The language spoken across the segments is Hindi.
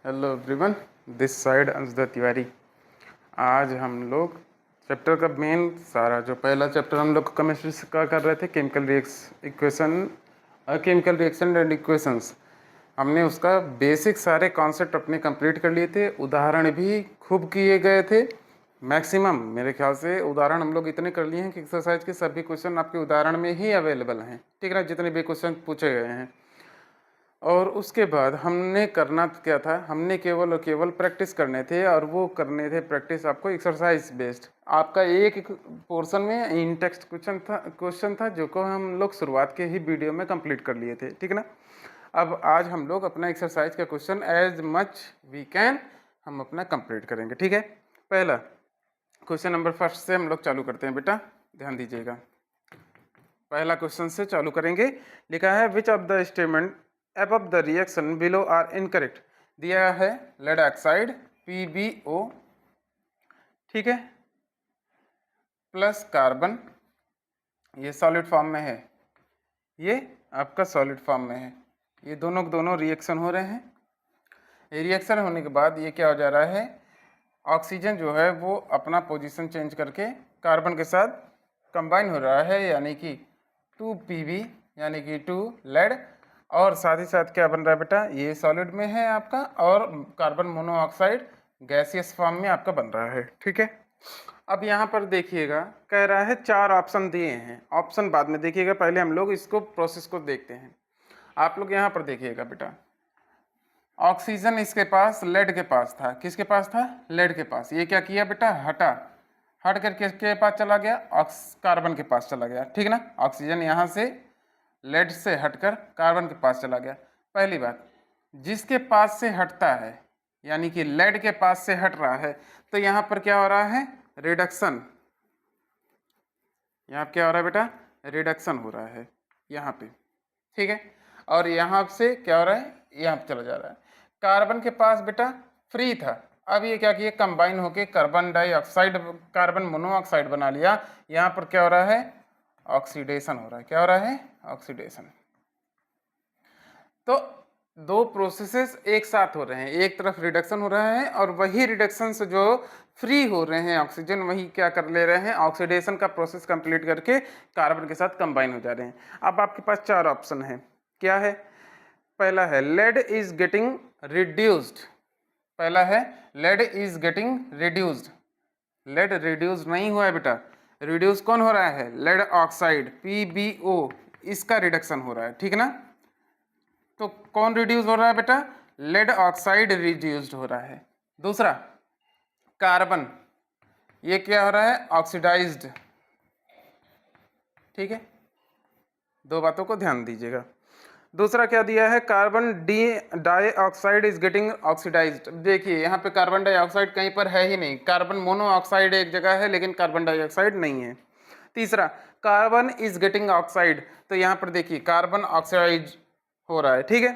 Hello everyone, this side Anshuda Tiwari. आज हम लोग चैप्टर का मेन सारा जो पहला चैप्टर हम लोग केमिस्ट्री का कर रहे थे, केमिकल रिएक्शन एंड इक्वेशंस। हमने उसका बेसिक सारे कॉन्सेप्ट अपने कंप्लीट कर लिए थे। उदाहरण भी खूब किए गए थे। मैक्सिमम मेरे ख्याल से उदाहरण हम लोग इतने कर लिए हैं कि एक्सरसाइज के सभी क्वेश्चन आपके उदाहरण में ही अवेलेबल हैं। ठीक है ना, जितने भी क्वेश्चन पूछे गए हैं। और उसके बाद हमने करना क्या था, हमने केवल और केवल प्रैक्टिस करने थे, और वो करने थे प्रैक्टिस आपको एक्सरसाइज बेस्ड। आपका एक पोर्शन में इन टेक्स्ट क्वेश्चन था जो को हम लोग शुरुआत के ही वीडियो में कंप्लीट कर लिए थे। ठीक है ना। अब आज हम लोग अपना एक्सरसाइज का question as much we can हम अपना कंप्लीट करेंगे। ठीक है। पहला क्वेश्चन नंबर फर्स्ट से हम लोग चालू करते हैं। बेटा ध्यान दीजिएगा, पहला क्वेश्चन से चालू करेंगे। लिखा है which of the statement above the reaction below are incorrect। दिया है लेड ऑक्साइड PbO, ठीक है, प्लस कार्बन, ये सॉलिड फॉर्म में है, ये आपका सॉलिड फॉर्म में है। ये दोनों दोनों रिएक्शन हो रहे हैं। ये रिएक्शन होने के बाद ये क्या हो जा रहा है, ऑक्सीजन जो है वो अपना पोजीशन चेंज करके कार्बन के साथ कंबाइन हो रहा है, यानी कि 2Pb यानी कि 2 लेड। और साथ ही साथ क्या बन रहा है बेटा, ये सॉलिड में है आपका, और कार्बन मोनोऑक्साइड गैसियस फॉर्म में आपका बन रहा है। ठीक है। अब यहाँ पर देखिएगा, कह रहा है 4 ऑप्शन दिए हैं। ऑप्शन बाद में देखिएगा, पहले हम लोग इसको प्रोसेस को देखते हैं। आप लोग यहाँ पर देखिएगा बेटा, ऑक्सीजन इसके पास लेड के पास था। किसके पास था? लेड के पास। ये क्या किया बेटा, हट कर किसके पास चला गया, कार्बन के पास चला गया। ठीक ना। ऑक्सीजन यहाँ से लेड से हटकर कार्बन के पास चला गया। पहली बात, जिसके पास से हटता है यानी कि लेड के पास से हट रहा है, तो यहाँ पर क्या हो रहा है, रिडक्शन। यहाँ क्या हो रहा है बेटा, रिडक्शन हो रहा है यहाँ पे। ठीक है। और यहाँ से क्या हो रहा है, यहाँ पे चला जा रहा है। कार्बन के पास बेटा फ्री था, अब ये क्या किया, कंबाइन होके कार्बन डाइऑक्साइड, कार्बन मोनोऑक्साइड बना लिया। यहाँ पर क्या हो रहा है, ऑक्सीडेशन हो रहा है। क्या हो रहा है, ऑक्सीडेशन। तो दो प्रोसेसेस एक साथ हो रहे हैं, एक तरफ रिडक्शन हो रहा है और वही रिडक्शन से जो फ्री हो रहे हैं ऑक्सीजन, वही क्या कर ले रहे हैं, ऑक्सीडेशन का प्रोसेस कंप्लीट करके कार्बन के साथ कंबाइन हो जा रहे हैं। अब आपके पास 4 ऑप्शन है। क्या है? पहला है लेड इज गेटिंग रिड्यूस्ड। पहला है lead is getting reduced. Lead reduce नहीं हुआ है बेटा, रिड्यूस कौन हो रहा है, लेड ऑक्साइड PbO, इसका रिडक्शन हो रहा है। ठीक ना। तो कौन रिड्यूस हो रहा है बेटा, लेड ऑक्साइड रिड्यूस्ड हो रहा है। दूसरा कार्बन, ये क्या हो रहा है, ऑक्सीडाइज्ड। ठीक है, दो बातों को ध्यान दीजिएगा। दूसरा क्या दिया है, carbon dioxide is getting oxidised. देखिए यहाँ पे कार्बन डाइऑक्साइड कहीं पर है ही नहीं, कार्बन मोनोऑक्साइड एक जगह है लेकिन कार्बन डाइऑक्साइड नहीं है। तीसरा कार्बन इज गेटिंग ऑक्साइड, तो यहाँ पर देखिए कार्बन ऑक्साइड हो रहा है। ठीक है।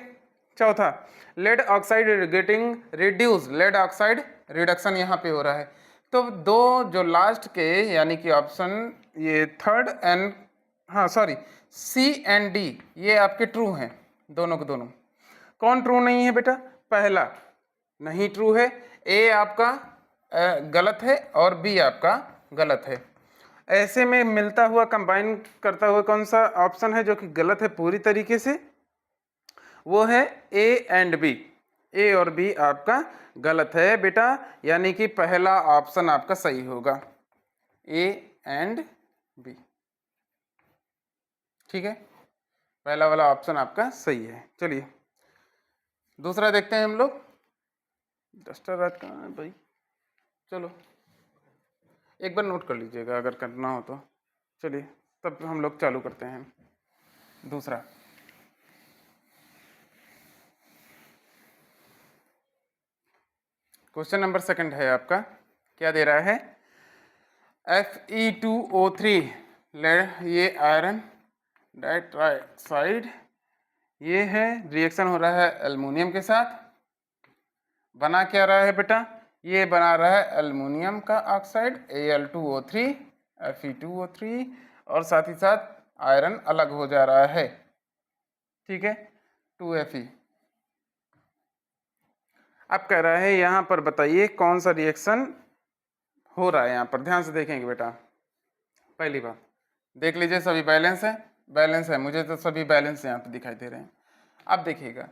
चौथा lead oxide getting reduce, lead oxide reduction यहाँ पे हो रहा है। तो दो जो लास्ट के यानी कि ऑप्शन ये थर्ड एंड, हाँ सॉरी, सी एंड डी, ये आपके ट्रू हैं, दोनों के दोनों। कौन ट्रू नहीं है बेटा, पहला नहीं ट्रू है, ए आपका गलत है और बी आपका गलत है। ऐसे में मिलता हुआ कंबाइन करता हुआ कौन सा ऑप्शन है जो कि गलत है पूरी तरीके से, वो है ए एंड बी। ए और बी आपका गलत है बेटा, यानी कि पहला ऑप्शन आपका सही होगा, ए एंड बी। ठीक है, पहला वाला ऑप्शन आपका सही है। चलिए दूसरा देखते हैं हम लोग। डस्टर रात कहाँ है भाई, चलो एक बार नोट कर लीजिएगा अगर करना हो तो। चलिए तब हम लोग चालू करते हैं दूसरा। क्वेश्चन नंबर सेकंड है आपका, क्या दे रहा है, Fe2O3, ये आयरन डाइऑक्साइड, ये है रिएक्शन हो रहा है एल्युमिनियम के साथ। बना क्या रहा है बेटा, ये बना रहा है एल्युमिनियम का ऑक्साइड Al2O3 Fe2O3, और साथ ही साथ आयरन अलग हो जा रहा है। ठीक है, 2Fe। अब कह रहा है यहाँ पर बताइए कौन सा रिएक्शन हो रहा है। यहाँ पर ध्यान से देखेंगे बेटा, पहली बात देख लीजिए सभी बैलेंस है, बैलेंस है, मुझे तो सभी बैलेंस यहाँ पे दिखाई दे रहे हैं। अब देखिएगा,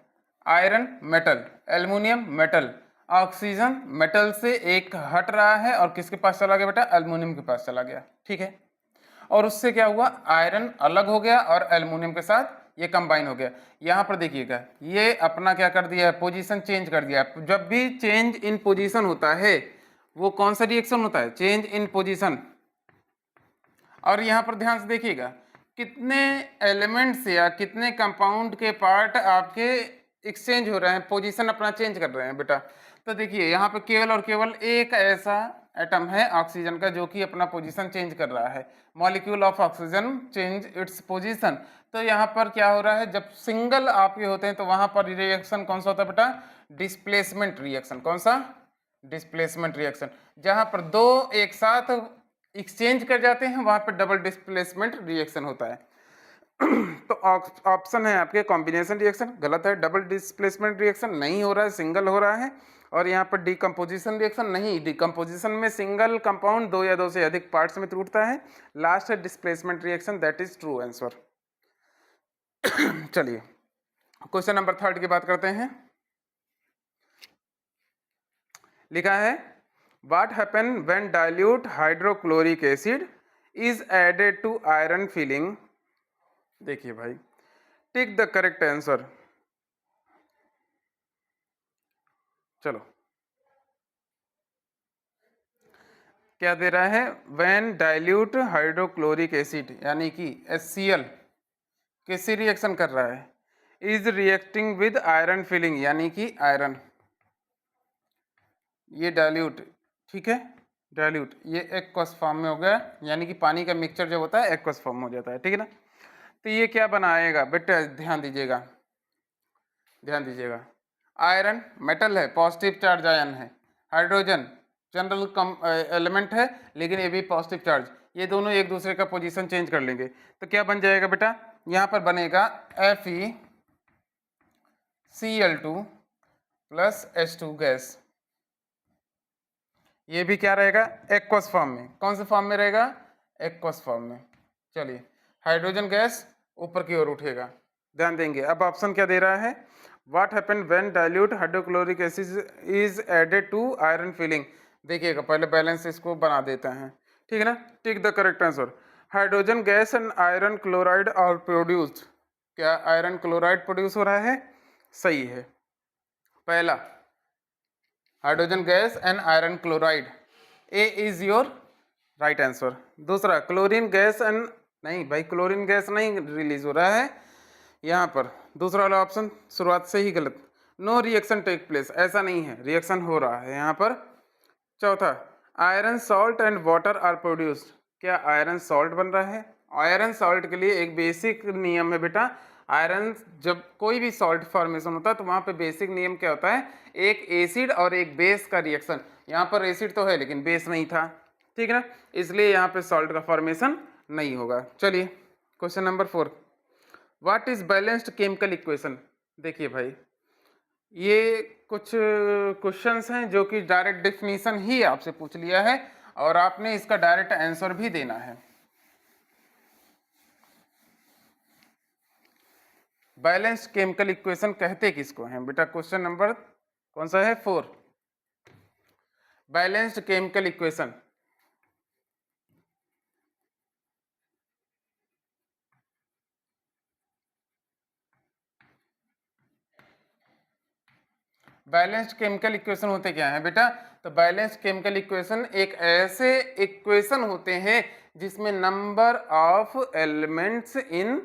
iron metal, aluminium metal, oxygen metal से एक हट रहा है और किसके पास चला गया बेटा, एल्युमिनियम के पास चला गया, ठीक है। और उससे क्या हुआ, आयरन अलग हो गया और एल्युमिनियम के साथ ये कंबाइन हो गया। यहाँ पर देखिएगा ये अपना क्या कर दिया है, पोजीशन चेंज कर दिया है। जब भी चेंज इन पोजीशन होता है वो कौन सा रिएक्शन होता है, चेंज इन पोजीशन। और यहाँ पर ध्यान से देखिएगा कितने एलिमेंट्स या कितने कंपाउंड के पार्ट आपके एक्सचेंज हो रहे हैं, पोजीशन अपना चेंज कर रहे हैं बेटा। तो देखिए यहाँ पे केवल और केवल एक ऐसा एटम है ऑक्सीजन का जो कि अपना पोजीशन चेंज कर रहा है, molecule of oxygen change its position. तो यहाँ पर क्या हो रहा है, जब सिंगल आपके होते हैं तो वहां पर रिएक्शन कौन सा होता है बेटा, डिस्प्लेसमेंट रिएक्शन। कौन सा, डिस्प्लेसमेंट रिएक्शन। जहां पर दो एक साथ एक्सचेंज कर जाते हैं वहां पर डबल डिस्प्लेसमेंट रिएक्शन होता है। तो ऑप्शन है आपके कॉम्बिनेशन रिएक्शन, गलत है। डबल डिस्प्लेसमेंट रिएक्शन नहीं हो रहा है, सिंगल हो रहा है। और यहाँ पर डिकम्पोजिशन रिएक्शन नहीं, डिकम्पोजिशन में सिंगल कंपाउंड दो या दो से अधिक पार्ट्स में टूटता है। लास्ट है displacement reaction, that is true answer. चलिए क्वेश्चन नंबर 3 की बात करते हैं। लिखा है what happen when dilute hydrochloric acid is added to iron filing. देखिए भाई, टिक द करेक्ट आंसर। चलो क्या दे रहा है, व्हेन डाइल्यूट हाइड्रोक्लोरिक एसिड यानी कि HCl किससे रिएक्शन कर रहा है, is reacting with iron filling यानी कि आयरन। ये डाइल्यूट, ठीक है, डाइल्यूट ये एक्वस फॉर्म में हो गया, यानी कि पानी का मिक्सचर जो होता है एक्वस फॉर्म हो जाता है, ठीक है ना। तो ये क्या बनाएगा बेटा, ध्यान दीजिएगा, ध्यान दीजिएगा। आयरन मेटल है, पॉजिटिव चार्ज आयन है। हाइड्रोजन जनरल एलिमेंट है लेकिन ये भी पॉजिटिव चार्ज, ये दोनों एक दूसरे का पोजीशन चेंज कर लेंगे। तो क्या बन जाएगा बेटा, यहाँ पर बनेगा FeCl2 प्लस H2 गैस। ये भी क्या रहेगा, एक्वस फॉर्म में। कौन से फॉर्म में रहेगा, एक्वस फॉर्म में। चलिए हाइड्रोजन गैस ऊपर की ओर उठेगा, ध्यान देंगे। अब ऑप्शन क्या दे रहा है, what happen when dilute hydrochloric acid is added to iron filing. देखिएगा पहले बैलेंस इसको बना देते हैं, ठीक है ना। Tick the correct answer. Hydrogen gas and iron chloride are produced. क्या आयरन क्लोराइड प्रोड्यूस हो रहा है, सही है। पहला hydrogen gas and iron chloride, A is your right answer. दूसरा क्लोरीन गैस एंड, नहीं भाई क्लोरीन गैस नहीं रिलीज हो रहा है यहाँ पर, दूसरा वाला ऑप्शन शुरुआत से ही गलत। नो रिएक्शन टेक प्लेस, ऐसा नहीं है, रिएक्शन हो रहा है यहाँ पर। चौथा iron salt and water are produced. क्या आयरन सॉल्ट बन रहा है। आयरन सॉल्ट के लिए एक बेसिक नियम है बेटा, आयरन जब कोई भी सॉल्ट फॉर्मेशन होता है तो वहाँ पे बेसिक नियम क्या होता है, एक एसिड और एक बेस का रिएक्शन। यहाँ पर एसिड तो है लेकिन बेस नहीं था, ठीक है ना, इसलिए यहाँ पे सॉल्ट का फॉर्मेशन नहीं होगा। चलिए question number 4, what is balanced chemical equation. देखिए भाई ये कुछ क्वेश्चंस हैं जो कि डायरेक्ट डेफिनेशन ही आपसे पूछ लिया है और आपने इसका डायरेक्ट आंसर भी देना है। बैलेंस्ड केमिकल इक्वेशन कहते किसको हैं बेटा, क्वेश्चन नंबर कौन सा है, 4। Balanced chemical equation, balanced chemical equation होते क्या है बेटा, तो बैलेंस्ड केमिकल इक्वेशन एक ऐसे इक्वेशन होते हैं जिसमें number of elements in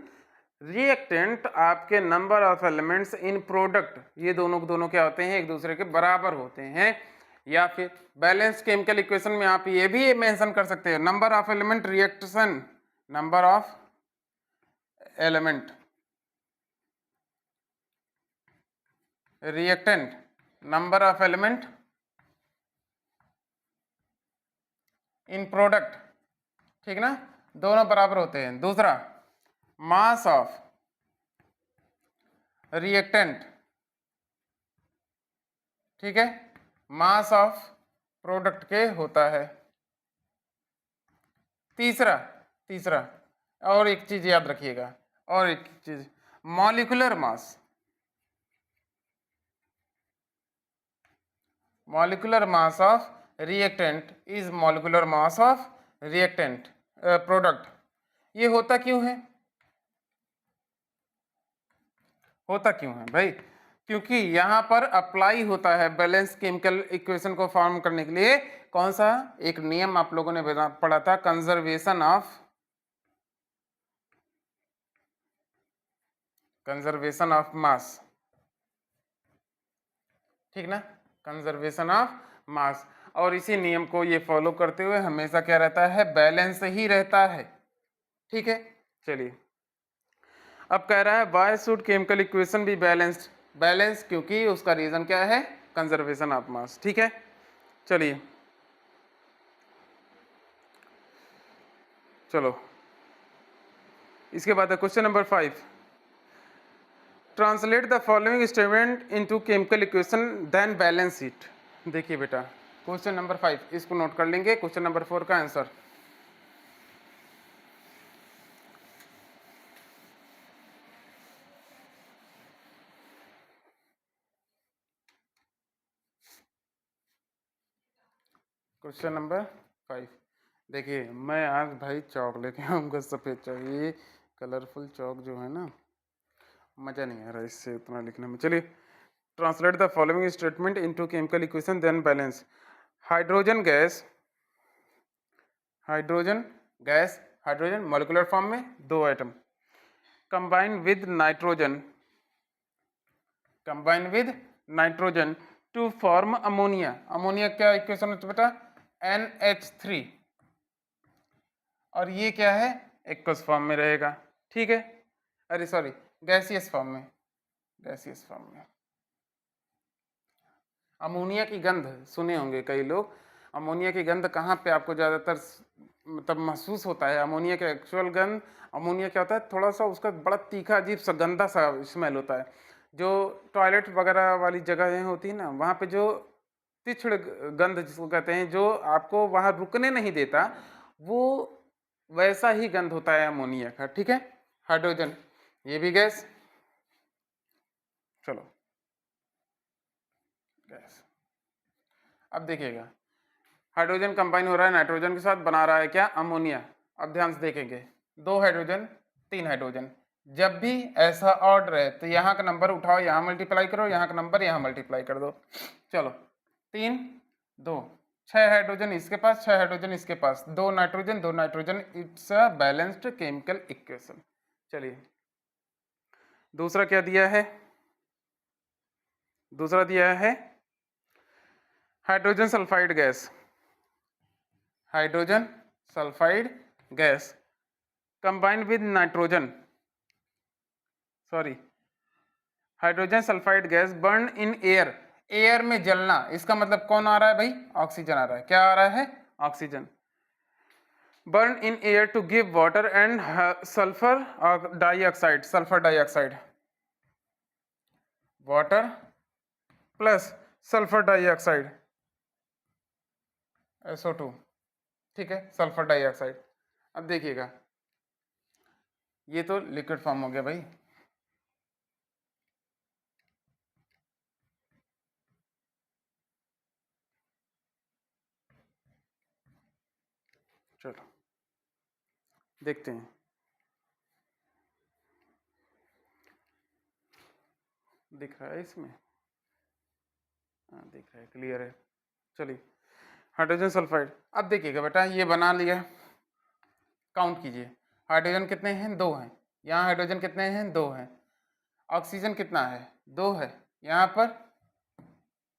reactant आपके number of elements in product, ये दोनों क्या होते हैं, एक दूसरे के बराबर होते हैं। या फिर बैलेंस केमिकल इक्वेशन में आप ये भी मेंशन कर सकते हैं, number of element reaction, number of element reactant, number of element in product, ठीक ना, दोनों बराबर होते हैं। दूसरा मास ऑफ रिएक्टेंट ठीक है, मास ऑफ प्रोडक्ट के होता है। तीसरा तीसरा और एक चीज याद रखिएगा, और एक चीज, molecular mass. Molecular mass of reactant is molecular mass of reactant product. ये होता क्यों है? होता क्यों है भाई? क्योंकि यहां पर अप्लाई होता है बैलेंस केमिकल इक्वेशन को फॉर्म करने के लिए कौन सा एक नियम आप लोगों ने पढ़ा था, कंजर्वेशन ऑफ मास, ठीक ना, कंजर्वेशन ऑफ मास। और इसी नियम को ये फॉलो करते हुए हमेशा क्या रहता है, बैलेंस ही रहता है। ठीक है, चलिए अब कह रहा है why should chemical equation be balanced. Balance क्योंकि उसका रीजन क्या है, कंजर्वेशन ऑफ मास। ठीक है, चलिए चलो इसके बाद है question number 5। Translate the following statement into chemical equation then balance it. देखिए बेटा क्वेश्चन नंबर 5 इसको नोट कर लेंगे, क्वेश्चन नंबर 4 का आंसर। क्वेश्चन नंबर 5 देखिए, मैं आज भाई चौक लेके आऊँगा, सफ़ेद चौक। ये कलरफुल चौक जो है ना, मज़ा नहीं आ रहा इससे उतना लिखने में। चलिए, translate the following statement into chemical equation then balance. Hydrogen gas, hydrogen gas, hydrogen molecular form में 2 atom, combine with nitrogen, combine with nitrogen to form ammonia. Ammonia क्या इक्वेशन है बेटा, NH3, और ये क्या है, एक्वस फॉर्म में रहेगा। ठीक है, अरे सॉरी, गैसियस फॉर्म में, गैसियस फॉर्म में। अमोनिया की गंध सुने होंगे कई लोग, अमोनिया की गंध कहाँ पे आपको ज़्यादातर मतलब महसूस होता है? अमोनिया का एक्चुअल गंध, अमोनिया क्या होता है, थोड़ा सा उसका बड़ा तीखा अजीब सा गंदा सा स्मेल होता है। जो टॉयलेट वगैरह वाली जगहें होती है ना, वहाँ पे जो तीक्ष्ण गंध जिसको कहते हैं, जो आपको वहाँ रुकने नहीं देता, वो वैसा ही गंध होता है अमोनिया का। ठीक है, हाइड्रोजन ये भी गैस। चलो गैस, अब देखिएगा हाइड्रोजन कंबाइन हो रहा है नाइट्रोजन के साथ, बना रहा है क्या, अमोनिया। अब ध्यान से देखेंगे, 2 हाइड्रोजन 3 हाइड्रोजन, जब भी ऐसा ऑर्डर है तो यहाँ का नंबर उठाओ, यहाँ मल्टीप्लाई करो, यहाँ का नंबर यहाँ मल्टीप्लाई कर दो। चलो 3 2, 6 हाइड्रोजन इसके पास, 6 हाइड्रोजन इसके पास, 2 nitrogen 2 nitrogen, it's a balanced chemical equation. चलिए दूसरा क्या दिया है, दूसरा दिया है hydrogen sulphide gas, hydrogen sulphide gas combined with nitrogen, sorry, hydrogen sulphide gas burn in air, air में जलना, इसका मतलब कौन आ रहा है भाई, ऑक्सीजन आ रहा है। क्या आ रहा है, oxygen. Burn in air to give water and sulphur dioxide, sulphur dioxide, water plus sulphur dioxide SO2। ठीक है, सल्फर डाइऑक्साइड। अब देखिएगा ये तो लिक्विड फॉर्म हो गया भाई, चलो देखते हैं, दिख रहा है इसमें, हाँ दिख रहा है, क्लियर है। चलिए हाइड्रोजन सल्फाइड, अब देखिएगा बेटा ये बना लिया, काउंट कीजिए, हाइड्रोजन कितने हैं, 2 हैं, यहाँ हाइड्रोजन कितने हैं, 2 हैं, ऑक्सीजन कितना है, 2 है, यहाँ पर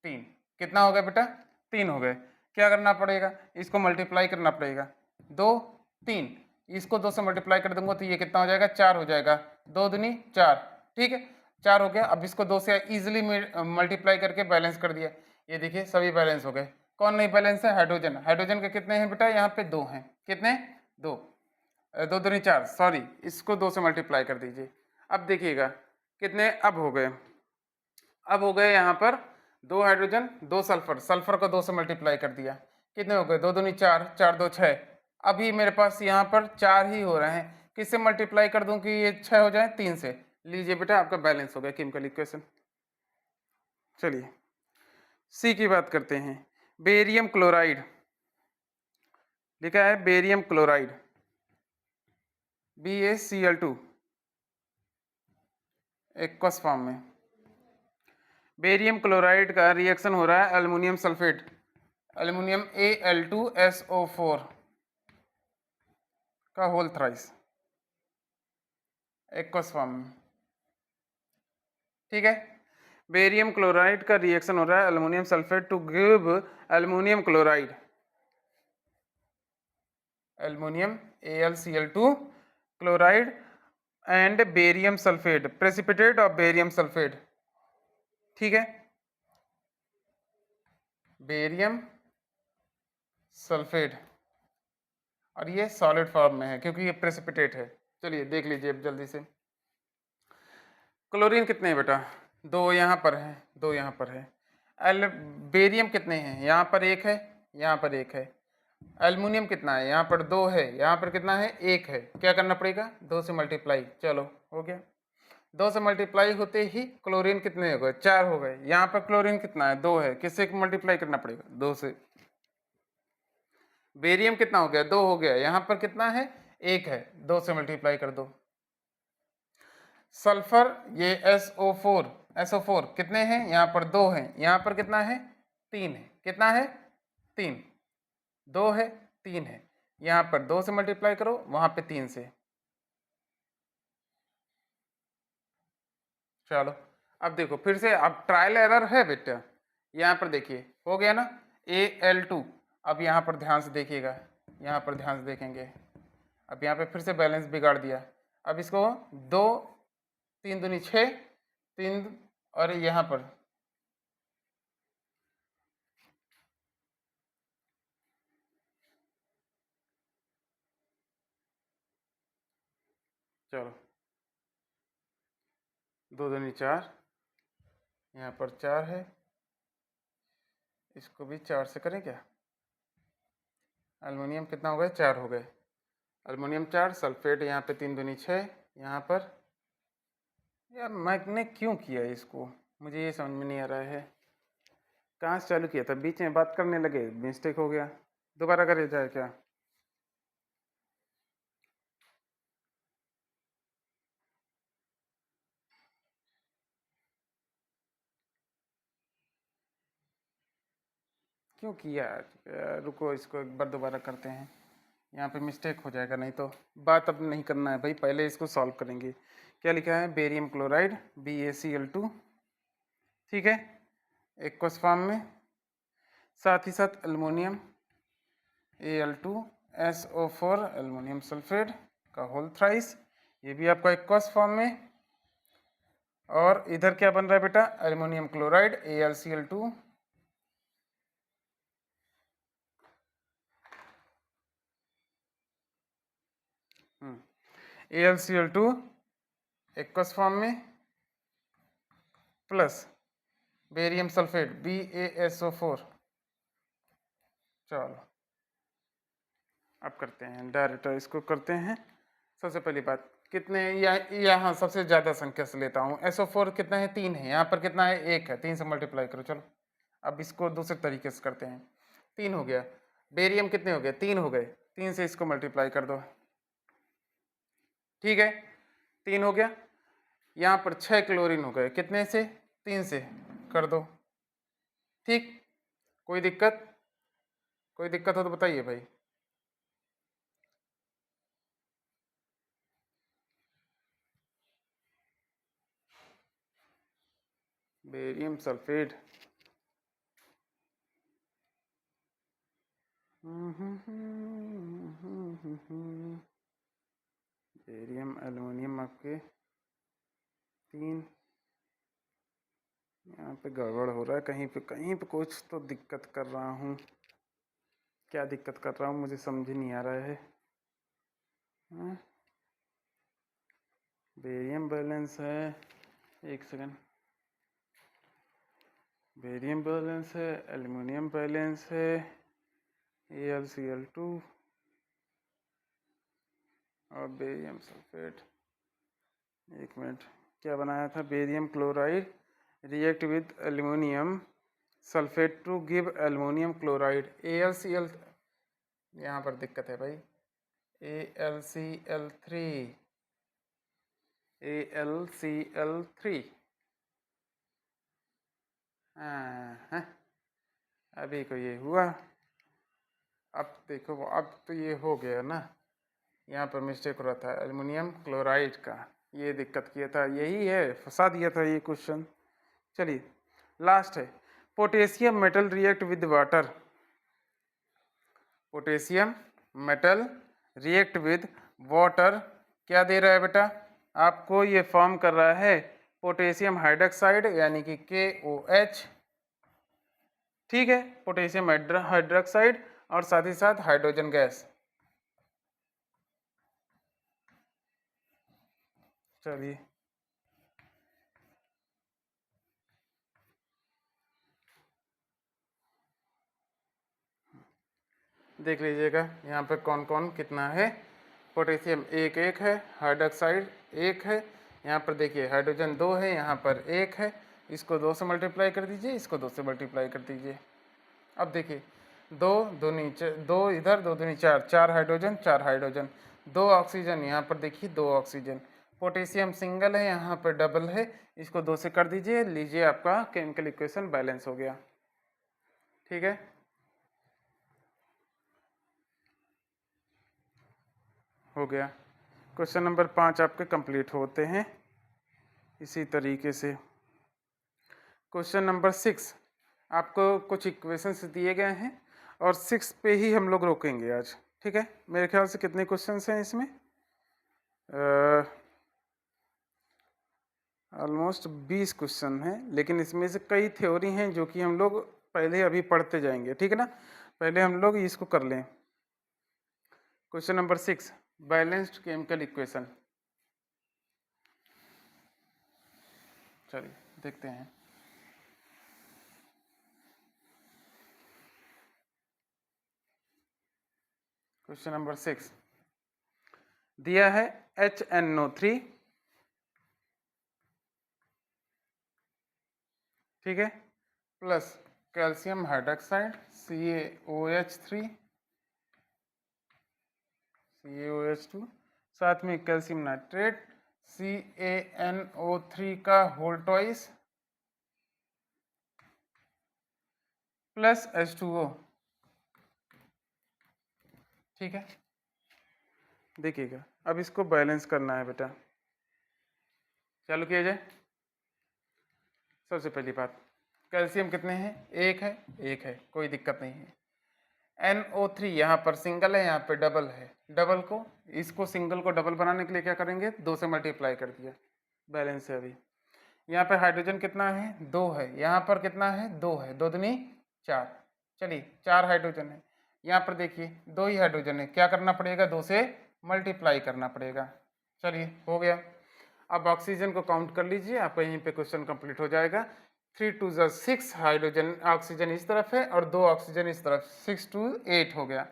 3, कितना हो गया बेटा, 3 हो गए। क्या करना पड़ेगा, इसको मल्टीप्लाई करना पड़ेगा, 2 3, इसको 2 से मल्टीप्लाई कर दूंगा तो ये कितना हो जाएगा, 4 हो जाएगा, 2 दूनी 4, ठीक है 4 हो गया। अब इसको 2 से इजीली मल्टीप्लाई करके बैलेंस कर दिया, ये देखिए सभी बैलेंस हो गए। कौन नहीं बैलेंस है, हाइड्रोजन, हाइड्रोजन के कितने हैं बेटा, यहाँ पे 2 हैं, कितने, 2, 2 दूनी 4, सॉरी इसको 2 से मल्टीप्लाई कर दीजिए। अब देखिएगा कितने अब हो गए, अब हो गए यहाँ पर 2 हाइड्रोजन 2 सल्फर, सल्फर को 2 से मल्टीप्लाई कर दिया, कितने हो गए 2 दूनी 4, 4 2 6। अभी मेरे पास यहाँ पर 4 ही हो रहे हैं, किससे मल्टीप्लाई कर दूं कि ये 6 हो जाए 3 से। लीजिए बेटा आपका बैलेंस हो गया केमिकल इक्वेशन। चलिए सी की बात करते हैं। बेरियम क्लोराइड लिखा है, barium chloride BaCl2 aqueous form में। बेरियम क्लोराइड का रिएक्शन हो रहा है एल्युमिनियम सल्फेट, एल्युमिनियम Al2SO4 का होल थ्राइस एक्वस फॉर्म में। ठीक है, बेरियम क्लोराइड का रिएक्शन हो रहा है aluminium sulphate to give aluminium chloride, aluminium AlCl2 chloride and barium sulphate, precipitate of barium sulphate. ठीक है, बेरियम सल्फेट, और ये सॉलिड फॉर्म में है क्योंकि ये प्रेसिपिटेट है। चलिए देख लीजिए अब जल्दी से। क्लोरीन कितने हैं बेटा, 2 यहाँ पर है, 2 यहाँ पर है। बेरियम कितने हैं, यहाँ पर 1 है, यहाँ पर 1 है। एल्युमिनियम कितना है, यहाँ पर 2 है, यहाँ पर कितना है 1 है। क्या करना पड़ेगा 2 से मल्टीप्लाई, चलो हो गया। 2 से मल्टीप्लाई होते ही क्लोरीन कितने हो गए 4 हो गए। यहाँ पर क्लोरीन कितना है 2 है, किससे मल्टीप्लाई करना पड़ेगा 2 से। बेरियम कितना हो गया 2 हो गया, यहाँ पर कितना है 1 है, 2 से मल्टीप्लाई कर दो। सल्फर ये SO4 कितने हैं, यहाँ पर 2 हैं, यहाँ पर कितना है 3 है, कितना है 3, 2 है 3 है, यहाँ पर 2 से मल्टीप्लाई करो, वहां पे 3 से। चलो अब देखो फिर से, अब ट्रायल एरर है बेटा। यहाँ पर देखिए हो गया ना Al2। अब यहाँ पर ध्यान से देखिएगा, यहाँ पर ध्यान से देखेंगे, अब यहाँ पे फिर से बैलेंस बिगाड़ दिया। अब इसको 2 3 दूनी 6, 3 और यहाँ पर चलो 2 दूनी 4, यहाँ पर 4 है, इसको भी 4 से करें क्या। एल्युमिनियम कितना हो गया 4 हो गए, एल्युमिनियम 4, सल्फेट यहाँ पे 3 दूनी 6, यहाँ पर यार मैंने क्यों किया इसको, मुझे ये समझ में नहीं आ रहा है। कहाँ से चालू किया था, बीच में बात करने लगे मिस्टेक हो गया, दोबारा करे जाए क्या। क्यों किया, रुको इसको एक बार दोबारा करते हैं, यहाँ पे मिस्टेक हो जाएगा, नहीं तो बात अब नहीं करना है भाई, पहले इसको सॉल्व करेंगे। क्या लिखा है, बेरियम क्लोराइड BaCl2, ठीक है, एक्वस फॉर्म में, साथ ही साथ एल्युमिनियम Al2SO4 एल्युमिनियम सल्फेट का होल थ्राइस, ये भी आपका एक्वस फॉर्म में। और इधर क्या बन रहा है बेटा, aluminium chloride AlCl2 AlCl2 aqueous form में प्लस बेरियम सल्फेट BaSO4। चलो अब करते हैं डायरेक्ट, इसको करते हैं। सबसे पहली बात कितने, यहाँ सबसे ज़्यादा संख्या से लेता हूँ। SO4 कितना है 3 है, यहाँ पर कितना है 1 है, 3 से मल्टीप्लाई करो। चलो अब इसको दूसरे तरीके से करते हैं, 3 हो गया। बेरियम कितने हो गए 3 हो गए, 3 से इसको मल्टीप्लाई कर दो, ठीक है 3 हो गया। यहाँ पर 6 क्लोरीन हो गए, कितने से 3 से कर दो, ठीक। कोई दिक्कत, कोई दिक्कत हो तो बताइए भाई। बेरियम सल्फेट बेरियम एल्युमिनियम आपके 3, यहाँ पे गड़बड़ हो रहा है, कहीं पे कुछ तो दिक्कत कर रहा हूँ। क्या दिक्कत कर रहा हूँ मुझे समझ ही नहीं आ रहा है। बेरियम बैलेंस है, एक सेकंड, बेरियम बैलेंस है, एल्युमिनियम बैलेंस है, AlCl2 और बेरियम सल्फेट। एक मिनट, क्या बनाया था? Barium chloride react with aluminium sulphate to give aluminium chloride AlCl। यहाँ पर दिक्कत है भाई, AlCl3 AlCl3। हाँ, अभी को ये हुआ। अब देखो, अब तो ये हो गया ना, यहाँ पर मिस्टेक हो रहा था एल्युमिनियम क्लोराइड का, ये दिक्कत किया था, यही है, फंसा दिया था ये क्वेश्चन। चलिए लास्ट है, potassium metal react with water. Potassium metal react with water, क्या दे रहा है बेटा आपको? ये फॉर्म कर रहा है पोटेशियम हाइड्रोक्साइड यानी कि KOH। ठीक है, पोटेशियम हाइड्रोक्साइड और साथ ही साथ हाइड्रोजन गैस। चलिए देख लीजिएगा यहाँ पे कौन कौन कितना है। पोटेशियम एक एक है, हाइड्रोक्साइड एक है, यहाँ पर देखिए हाइड्रोजन 2 है, यहाँ पर 1 है। इसको 2 से मल्टीप्लाई कर दीजिए, इसको 2 से मल्टीप्लाई कर दीजिए। अब देखिए 2 दूनी 2 इधर, 2 दूनी 4, 4 हाइड्रोजन 4 हाइड्रोजन, 2 ऑक्सीजन, यहाँ पर देखिए 2 ऑक्सीजन। पोटेशियम सिंगल है, यहाँ पर डबल है, इसको 2 से कर दीजिए, लीजिए आपका केमिकल इक्वेशन बैलेंस हो गया। ठीक है, हो गया। क्वेश्चन नंबर 5 आपके कंप्लीट होते हैं इसी तरीके से। क्वेश्चन नंबर 6, आपको कुछ इक्वेशंस दिए गए हैं और 6 पे ही हम लोग रोकेंगे आज। ठीक है, मेरे ख्याल से कितने क्वेश्चंस हैं इसमें? ऑलमोस्ट 20 क्वेश्चन हैं, लेकिन इसमें से कई थ्योरी हैं जो कि हम लोग पहले अभी पढ़ते जाएंगे। ठीक है ना, पहले हम लोग इसको कर लें। Question number 6, balanced chemical equation. चलिए देखते हैं। क्वेश्चन नंबर 6 दिया है HNO3, ठीक है, प्लस कैल्शियम हाइड्रोक्साइड CaOH2, साथ में कैल्शियम नाइट्रेट CaNO3 का होल ट्वाइस प्लस H2O। ठीक है, देखिएगा अब इसको बैलेंस करना है बेटा। चालू किया जाए। सबसे पहली बात, कैल्शियम कितने हैं? एक है, कोई दिक्कत नहीं है। NO3 यहाँ पर सिंगल है, यहाँ पे डबल है, डबल को, इसको सिंगल को डबल बनाने के लिए क्या करेंगे? 2 से मल्टीप्लाई कर दिया, बैलेंस है अभी। यहाँ पे हाइड्रोजन कितना है? 2 है, यहाँ पर कितना है? 2 है, 2 दूनी 4, चलिए 4 हाइड्रोजन है। यहाँ पर देखिए 2 ही हाइड्रोजन है, क्या करना पड़ेगा? 2 से मल्टीप्लाई करना पड़ेगा। चलिए हो गया। अब ऑक्सीजन को काउंट कर लीजिए, आपका यहीं पे क्वेश्चन कंप्लीट हो जाएगा। 3 2 6 हाइड्रोजन ऑक्सीजन इस तरफ है और 2 ऑक्सीजन इस तरफ, 6 2 8 हो गया।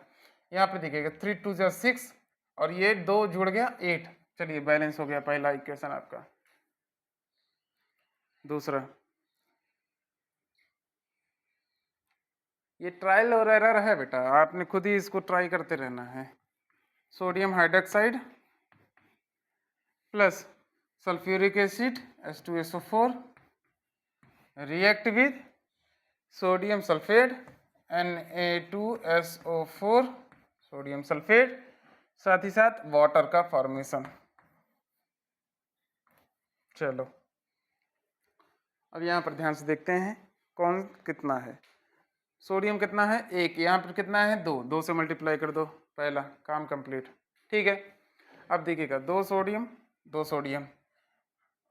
यहाँ पे देखिएगा 3 2 6 और ये 2 जुड़ गया 8। चलिए बैलेंस हो गया पहला इक्वेशन आपका। दूसरा, ये ट्रायल और एरर है बेटा, आपने खुद ही इसको ट्राई करते रहना है। Sodium hydroxide plus sulphuric acid H2SO4 react with sodium sulphate Na2SO4, sodium sulphate, साथ ही साथ वाटर का फॉर्मेशन। चलो अब यहाँ पर ध्यान से देखते हैं कौन कितना है। सोडियम कितना है? 1, यहाँ पर कितना है? 2, 2 से मल्टीप्लाई कर दो, पहला काम कंप्लीट। ठीक है, अब देखिएगा 2 सोडियम 2 सोडियम,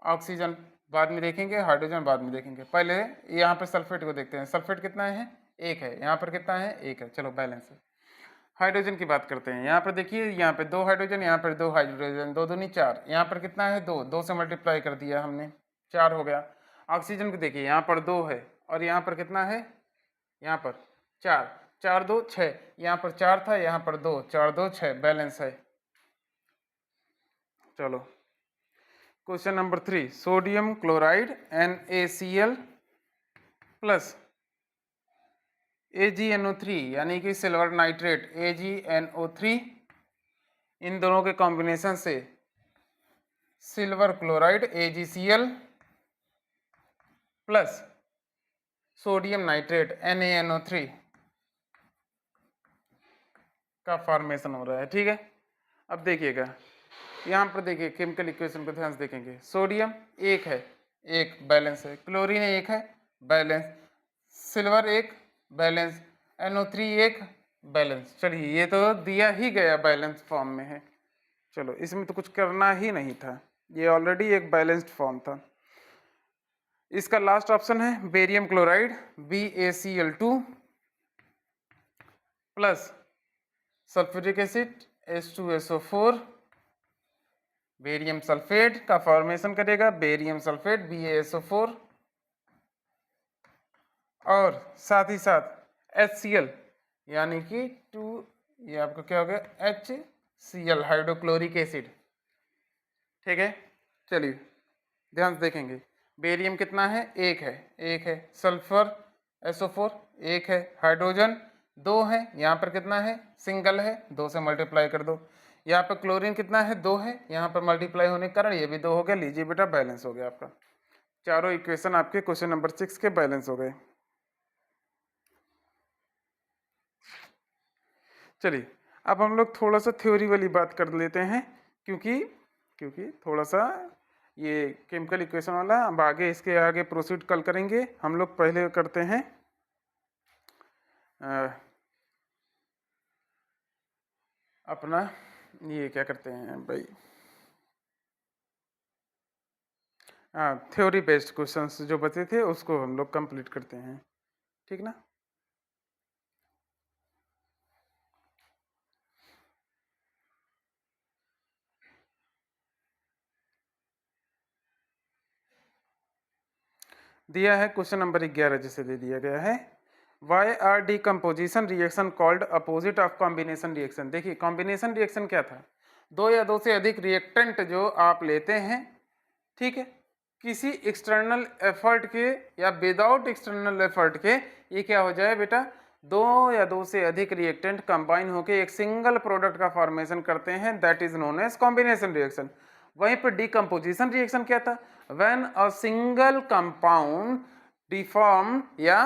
ऑक्सीजन बाद में देखेंगे, हाइड्रोजन बाद में देखेंगे, पहले यहाँ पे सल्फेट को देखते हैं। सल्फेट कितना है? 1 है, यहाँ पर कितना है? 1 है, चलो बैलेंस है। हाइड्रोजन की बात करते हैं, यहाँ पर देखिए, यहाँ पर 2 हाइड्रोजन, यहाँ पर 2 हाइड्रोजन, 2 दूनी 4, यहाँ पर कितना है? 2, 2 से मल्टीप्लाई कर दिया हमने, 4 हो गया। ऑक्सीजन को देखिए, यहाँ पर 2 है और यहाँ पर कितना है, यहाँ पर 4, 4 2 6, यहाँ पर 4 था, यहाँ पर 2, 4 2 6, बैलेंस है। चलो question number 3, sodium chloride NaCl plus AgNO3 यानी कि सिल्वर नाइट्रेट AgNO3, इन दोनों के कॉम्बिनेशन से silver chloride AgCl plus sodium nitrate NaNO3 का फॉर्मेशन हो रहा है। ठीक है, अब देखिएगा यहाँ पर, देखिए केमिकल इक्वेशन पर ध्यान से देखेंगे। सोडियम 1 है, 1 बैलेंस है, क्लोरीन 1 है, balance, silver 1 balance, NO3 1 balance. चलिए ये तो दिया ही गया बैलेंस फॉर्म में है, चलो इसमें तो कुछ करना ही नहीं था, ये ऑलरेडी एक बैलेंस्ड फॉर्म था। इसका लास्ट ऑप्शन है barium chloride BaCl2 plus sulphuric acid H2SO4, barium sulphate का फॉर्मेशन करेगा, बेरियम सल्फेट BaSO4, और साथ ही साथ HCl यानी कि 2, ये आपका क्या हो गया HCl हाइड्रोक्लोरिक एसिड। ठीक है, चलिए ध्यान से देखेंगे, बेरियम कितना है, 1 है, 1 है, सल्फर SO4 1 है, हाइड्रोजन 2 है, यहाँ पर कितना है, सिंगल है, 2 से मल्टीप्लाई कर दो। यहाँ पर क्लोरीन कितना है, 2 है, यहाँ पर मल्टीप्लाई होने के कारण ये भी 2 हो गया। लीजिए बेटा बैलेंस हो गया आपका, चारों इक्वेशन आपके क्वेश्चन नंबर 6 के बैलेंस हो गए। चलिए अब हम लोग थोड़ा सा थ्योरी वाली बात कर लेते हैं, क्योंकि थोड़ा सा ये केमिकल इक्वेशन वाला, अब आगे इसके आगे प्रोसीड कल करेंगे। हम लोग पहले करते हैं अपना, ये क्या करते हैं भाई, थ्योरी बेस्ड क्वेश्चंस जो बचे थे उसको हम लोग कंप्लीट करते हैं, ठीक ना। दिया है क्वेश्चन नंबर 11, जिसे दे दिया गया है why are decomposition reaction called opposite of combination reaction. देखिए कॉम्बिनेशन रिएक्शन क्या था, 2 या 2 से अधिक रिएक्टेंट जो आप लेते हैं, ठीक है, किसी एक्सटर्नल एफर्ट के या विदाउट एक्सटर्नल एफर्ट के, ये क्या हो जाए बेटा, 2 या 2 से अधिक रिएक्टेंट कंबाइन होकर एक सिंगल प्रोडक्ट का फॉर्मेशन करते हैं, that is known as combination reaction. वहीं पर डिकम्पोजिशन रिएक्शन क्या था, when a single compound deform, या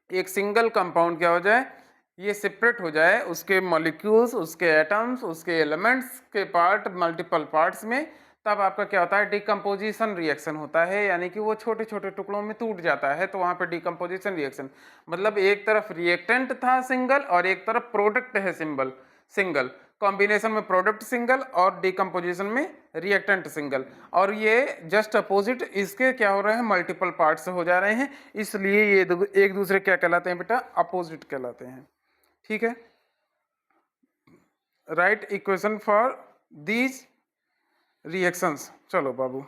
एक सिंगल कंपाउंड क्या हो जाए, ये सेपरेट हो जाए, उसके मॉलिक्यूल्स, उसके एटम्स, उसके एलिमेंट्स के पार्ट मल्टीपल पार्ट्स में, तब आपका क्या होता है, डिकम्पोजिशन रिएक्शन होता है, यानी कि वो छोटे छोटे टुकड़ों में टूट जाता है, तो वहां पे डिकम्पोजिशन रिएक्शन, मतलब एक तरफ रिएक्टेंट था सिंगल और एक तरफ प्रोडक्ट है सिंगल, कॉम्बिनेशन में प्रोडक्ट सिंगल और डिकम्पोजिशन में रिएक्टेंट सिंगल, और ये जस्ट अपोजिट इसके क्या हो रहे हैं, मल्टीपल पार्ट्स हो जा रहे हैं, इसलिए ये एक दूसरे क्या कहलाते हैं बेटा, अपोजिट कहलाते हैं। ठीक है, right equation for these reactions. चलो बाबू,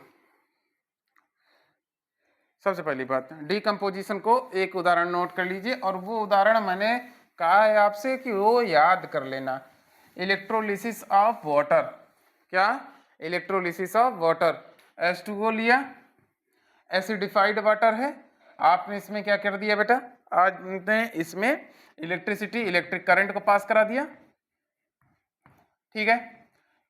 सबसे पहली बात, डिकम्पोजिशन को एक उदाहरण नोट कर लीजिए, और वो उदाहरण मैंने कहा है आपसे कि वो याद कर लेना, इलेक्ट्रोलिसिस ऑफ वाटर। क्या, इलेक्ट्रोलिसिस ऑफ वाटर, H2O लिया, एसिडिफाइड वाटर है, आपने इसमें क्या कर दिया बेटा, आपने इसमें इलेक्ट्रिसिटी, इलेक्ट्रिक करंट को पास करा दिया। ठीक है,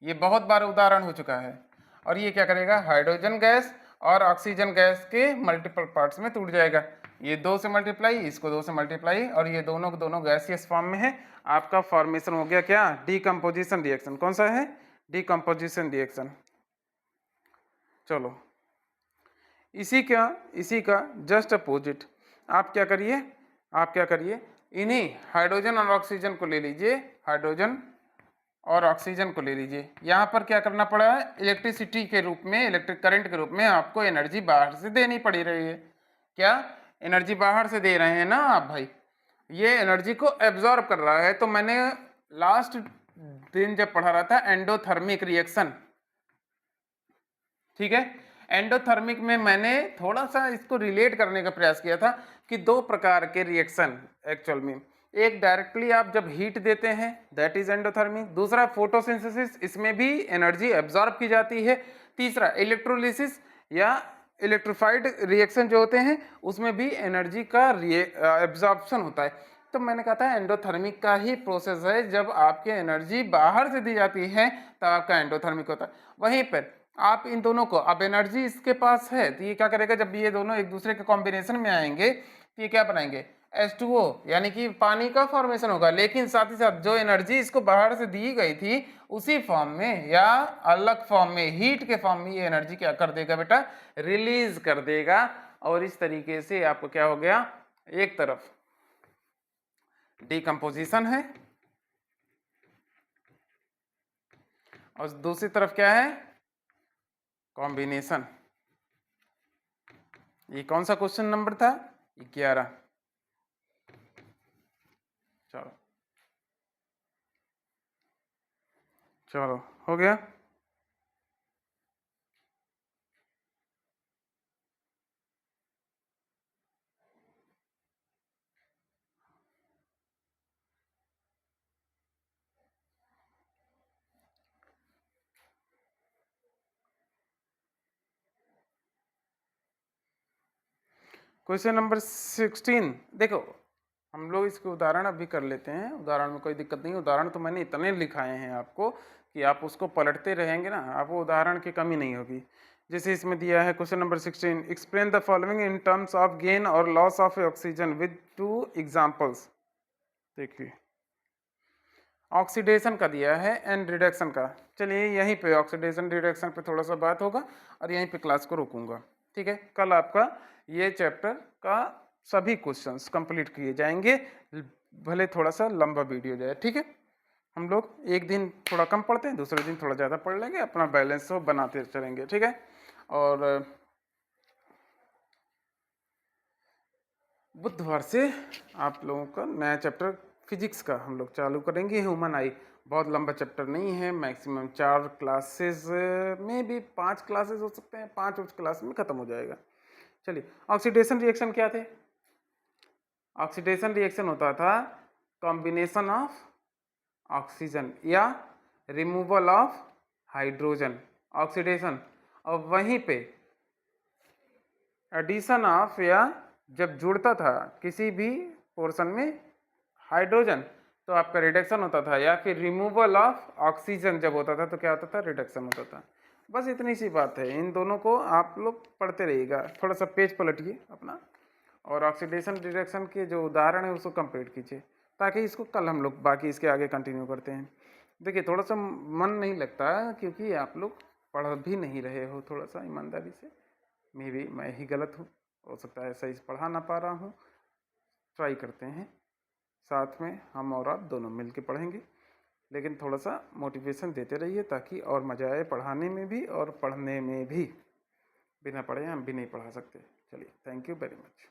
ये बहुत बार उदाहरण हो चुका है, और ये क्या करेगा, हाइड्रोजन गैस और ऑक्सीजन गैस के मल्टीपल पार्ट्स में टूट जाएगा, ये 2 से मल्टीप्लाई, इसको 2 से मल्टीप्लाई, और ये दोनों दोनों गैसियस फॉर्म में है, आपका फॉर्मेशन हो गया क्या, डिकम्पोजिशन रिएक्शन। कौन सा है, डिकम्पोजिशन रिएक्शन। चलो इसी का जस्ट अपोजिट आप क्या करिए, इन्हीं हाइड्रोजन और ऑक्सीजन को ले लीजिए, हाइड्रोजन और ऑक्सीजन को ले लीजिए, यहाँ पर क्या करना पड़ा है, इलेक्ट्रिसिटी के रूप में, इलेक्ट्रिक करंट के रूप में आपको एनर्जी बाहर से देनी पड़ी रही है। क्या, एनर्जी बाहर से दे रहे हैं ना आप भाई, ये एनर्जी को एब्जॉर्ब कर रहा है। तो मैंने लास्ट दिन जब पढ़ा रहा था एंडोथर्मिक रिएक्शन, ठीक है, एंडोथर्मिक में मैंने थोड़ा सा इसको रिलेट करने का प्रयास किया था कि दो प्रकार के रिएक्शन एक्चुअल में, एक डायरेक्टली आप जब हीट देते हैं दैट इज एंडोथर्मिक, दूसरा फोटोसिंथेसिस, इसमें भी एनर्जी एब्जॉर्ब की जाती है, तीसरा इलेक्ट्रोलिसिस या इलेक्ट्रिफाइड रिएक्शन जो होते हैं उसमें भी एनर्जी का एब्जॉर्प्शन होता है। तो मैंने कहा था एंडोथर्मिक का ही प्रोसेस है, जब आपके एनर्जी बाहर से दी जाती है तब आपका एंडोथर्मिक होता है। वहीं पर आप इन दोनों को, अब एनर्जी इसके पास है तो ये क्या करेगा, जब ये दोनों एक दूसरे के कॉम्बिनेशन में आएंगे तो ये क्या बनाएंगे, H2O यानी कि पानी का फॉर्मेशन होगा, लेकिन साथ ही साथ जो एनर्जी इसको बाहर से दी गई थी उसी फॉर्म में या अलग फॉर्म में, हीट के फॉर्म में, ये एनर्जी क्या कर देगा बेटा, रिलीज कर देगा। और इस तरीके से आपको क्या हो गया, एक तरफ डिकम्पोजिशन है और दूसरी तरफ क्या है, कॉम्बिनेशन। ये कौन सा क्वेश्चन नंबर था, 11। चलो चलो हो गया। क्वेश्चन नंबर 16 देखो, हम लोग इसके उदाहरण अभी कर लेते हैं, उदाहरण में कोई दिक्कत नहीं, उदाहरण तो मैंने इतने लिखाए हैं आपको कि आप उसको पलटते रहेंगे ना, आपको उदाहरण की कमी नहीं होगी। जैसे इसमें दिया है question number 16, explain the following in terms of gain और loss of oxygen with 2 examples. देखिए ऑक्सीडेशन का दिया है एंड रिडक्शन का, चलिए यहीं पे ऑक्सीडेशन रिडक्शन पे थोड़ा सा बात होगा और यहीं पे क्लास को रोकूंगा, ठीक है। कल आपका ये चैप्टर का सभी क्वेश्चंस कंप्लीट किए जाएंगे, भले थोड़ा सा लंबा वीडियो जाए, ठीक है। हम लोग एक दिन थोड़ा कम पढ़ते हैं, दूसरे दिन थोड़ा ज़्यादा पढ़ लेंगे, अपना बैलेंस हो बनाते चलेंगे, ठीक है। और बुधवार से आप लोगों का नया चैप्टर फिजिक्स का हम लोग चालू करेंगे, ह्यूमन आई। बहुत लंबा चैप्टर नहीं है, मैक्सिमम 4 क्लासेस में भी 5 क्लासेस हो सकते हैं, 5 क्लास में ख़त्म हो जाएगा। चलिए ऑक्सीडेशन रिएक्शन क्या थे, ऑक्सीडेशन रिएक्शन होता था कॉम्बिनेशन ऑफ ऑक्सीजन या रिमूवल ऑफ हाइड्रोजन, ऑक्सीडेशन, और वहीं पे एडिशन ऑफ या जब जुड़ता था किसी भी पोर्शन में हाइड्रोजन तो आपका रिडक्शन होता था, या फिर रिमूवल ऑफ ऑक्सीजन जब होता था तो क्या होता था, रिडक्शन होता था। बस इतनी सी बात है, इन दोनों को आप लोग पढ़ते रहिएगा, थोड़ा सा पेज पलटिए अपना और ऑक्सीडेशन रिडक्शन के जो उदाहरण है उसको कंप्लीट कीजिए, ताकि इसको कल हम लोग बाकी इसके आगे कंटिन्यू करते हैं। देखिए थोड़ा सा मन नहीं लगता क्योंकि आप लोग पढ़ भी नहीं रहे हो, थोड़ा सा ईमानदारी से, मे भी मैं ही गलत हूँ, हो सकता है सही से पढ़ा ना पा रहा हूँ। ट्राई करते हैं, साथ में हम और आप दोनों मिल के पढ़ेंगे, लेकिन थोड़ा सा मोटिवेशन देते रहिए ताकि और मज़ा आए पढ़ाने में भी और पढ़ने में भी। बिना पढ़े हम भी नहीं पढ़ा सकते। चलिए, थैंक यू वेरी मच।